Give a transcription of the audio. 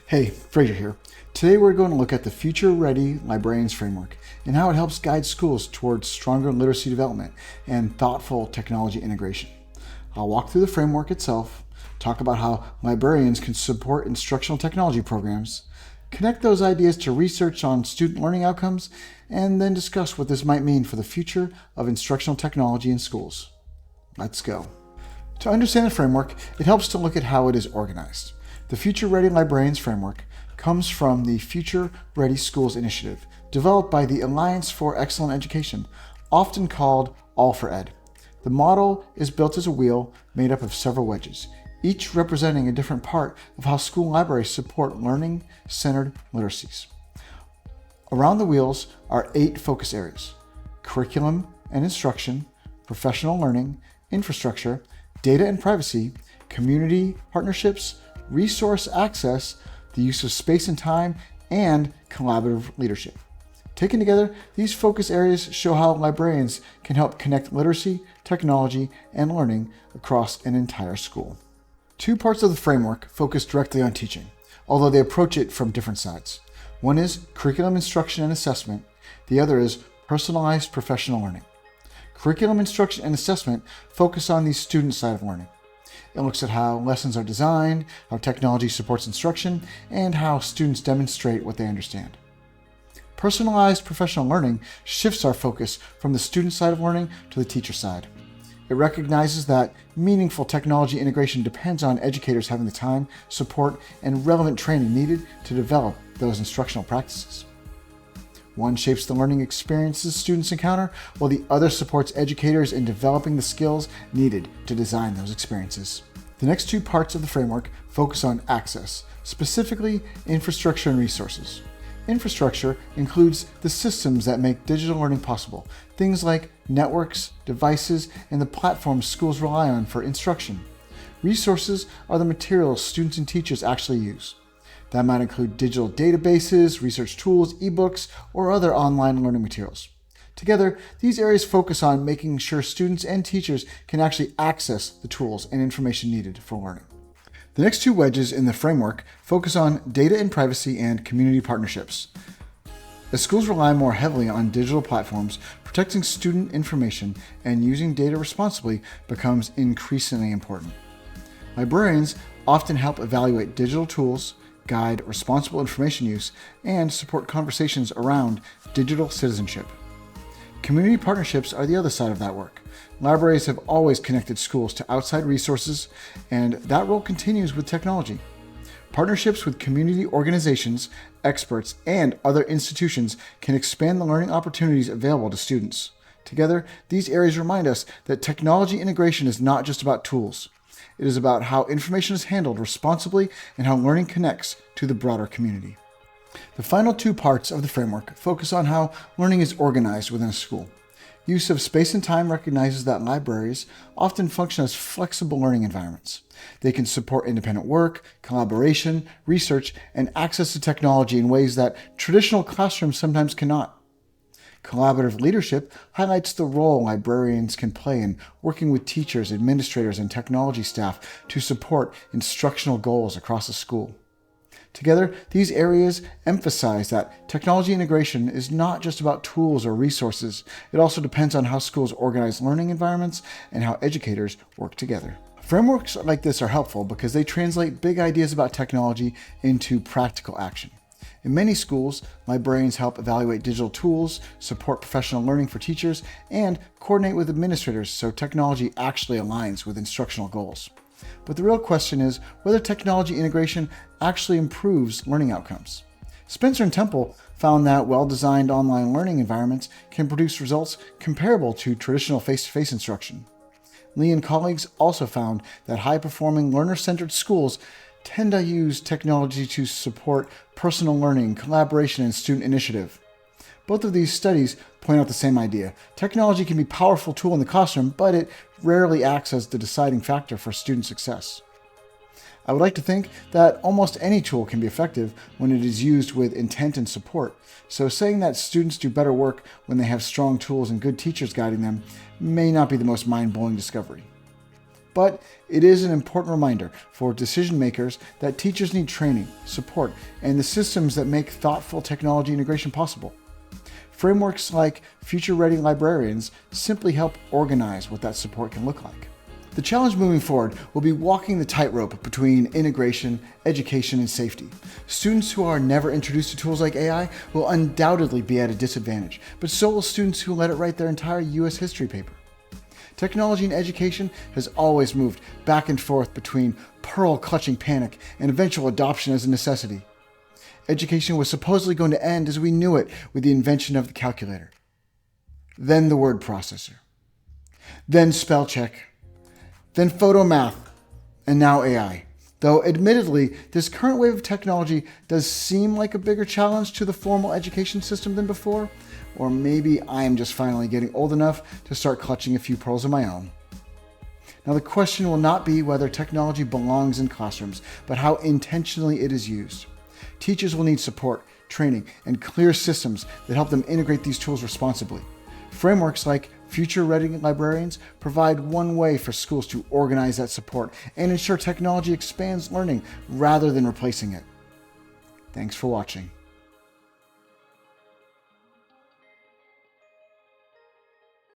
Hey, Fraser here. Today we're going to look at the Future Ready Librarians Framework and how it helps guide schools towards stronger literacy development and thoughtful technology integration. I'll walk through the framework itself, talk about how librarians can support instructional technology programs, connect those ideas to research on student learning outcomes, and then discuss what this might mean for the future of instructional technology in schools. Let's go. To understand the framework, it helps to look at how it is organized. The Future Ready Librarians Framework comes from the Future Ready Schools Initiative, developed by the Alliance for Excellent Education, often called All4Ed. The model is built as a wheel made up of several wedges, each representing a different part of how school libraries support learning-centered literacies. Around the wheels are 8 focus areas: curriculum and instruction, professional learning, infrastructure, data and privacy, community partnerships, resource access, the use of space and time, and collaborative leadership. Taken together, these focus areas show how librarians can help connect literacy, technology, and learning across an entire school. 2 parts of the framework focus directly on teaching, although they approach it from different sides. One is curriculum instruction and assessment. The other is personalized professional learning. Curriculum instruction and assessment focus on the student side of learning. It looks at how lessons are designed, how technology supports instruction, and how students demonstrate what they understand. Personalized professional learning shifts our focus from the student side of learning to the teacher side. It recognizes that meaningful technology integration depends on educators having the time, support, and relevant training needed to develop those instructional practices. One shapes the learning experiences students encounter, while the other supports educators in developing the skills needed to design those experiences. The next 2 parts of the framework focus on access, specifically infrastructure and resources. Infrastructure includes the systems that make digital learning possible, things like networks, devices, and the platforms schools rely on for instruction. Resources are the materials students and teachers actually use. That might include digital databases, research tools, ebooks, or other online learning materials. Together, these areas focus on making sure students and teachers can actually access the tools and information needed for learning. The next 2 wedges in the framework focus on data and privacy and community partnerships. As schools rely more heavily on digital platforms, protecting student information and using data responsibly becomes increasingly important. Librarians often help evaluate digital tools, guide responsible information use, and support conversations around digital citizenship. Community partnerships are the other side of that work. Libraries have always connected schools to outside resources, and that role continues with technology. Partnerships with community organizations, experts, and other institutions can expand the learning opportunities available to students. Together, these areas remind us that technology integration is not just about tools. It is about how information is handled responsibly and how learning connects to the broader community. The final 2 parts of the framework focus on how learning is organized within a school. Use of space and time recognizes that libraries often function as flexible learning environments. They can support independent work, collaboration, research, and access to technology in ways that traditional classrooms sometimes cannot. Collaborative leadership highlights the role librarians can play in working with teachers, administrators, and technology staff to support instructional goals across a school. Together, these areas emphasize that technology integration is not just about tools or resources. It also depends on how schools organize learning environments and how educators work together. Frameworks like this are helpful because they translate big ideas about technology into practical action. In many schools, librarians help evaluate digital tools, support professional learning for teachers, and coordinate with administrators so technology actually aligns with instructional goals. But the real question is whether technology integration actually improves learning outcomes. Spencer and Temple found that well-designed online learning environments can produce results comparable to traditional face-to-face instruction. Lee and colleagues also found that high-performing learner-centered schools tend to use technology to support personal learning, collaboration, and student initiative. Both of these studies point out the same idea. Technology can be a powerful tool in the classroom, but it rarely acts as the deciding factor for student success. I would like to think that almost any tool can be effective when it is used with intent and support, so saying that students do better work when they have strong tools and good teachers guiding them may not be the most mind-blowing discovery. But it is an important reminder for decision makers that teachers need training, support, and the systems that make thoughtful technology integration possible. Frameworks like Future Ready Librarians simply help organize what that support can look like. The challenge moving forward will be walking the tightrope between integration, education, and safety. Students who are never introduced to tools like AI will undoubtedly be at a disadvantage, but so will students who let it write their entire U.S. history paper. Technology in education has always moved back and forth between pearl-clutching panic and eventual adoption as a necessity. Education was supposedly going to end as we knew it with the invention of the calculator. Then the word processor. Then spell check. Then photo math. And now AI. Though admittedly, this current wave of technology does seem like a bigger challenge to the formal education system than before, or maybe I am just finally getting old enough to start clutching a few pearls of my own. Now the question will not be whether technology belongs in classrooms, but how intentionally it is used. Teachers will need support, training, and clear systems that help them integrate these tools responsibly. Frameworks like Future Ready Librarians provide one way for schools to organize that support and ensure technology expands learning rather than replacing it. Thanks for watching.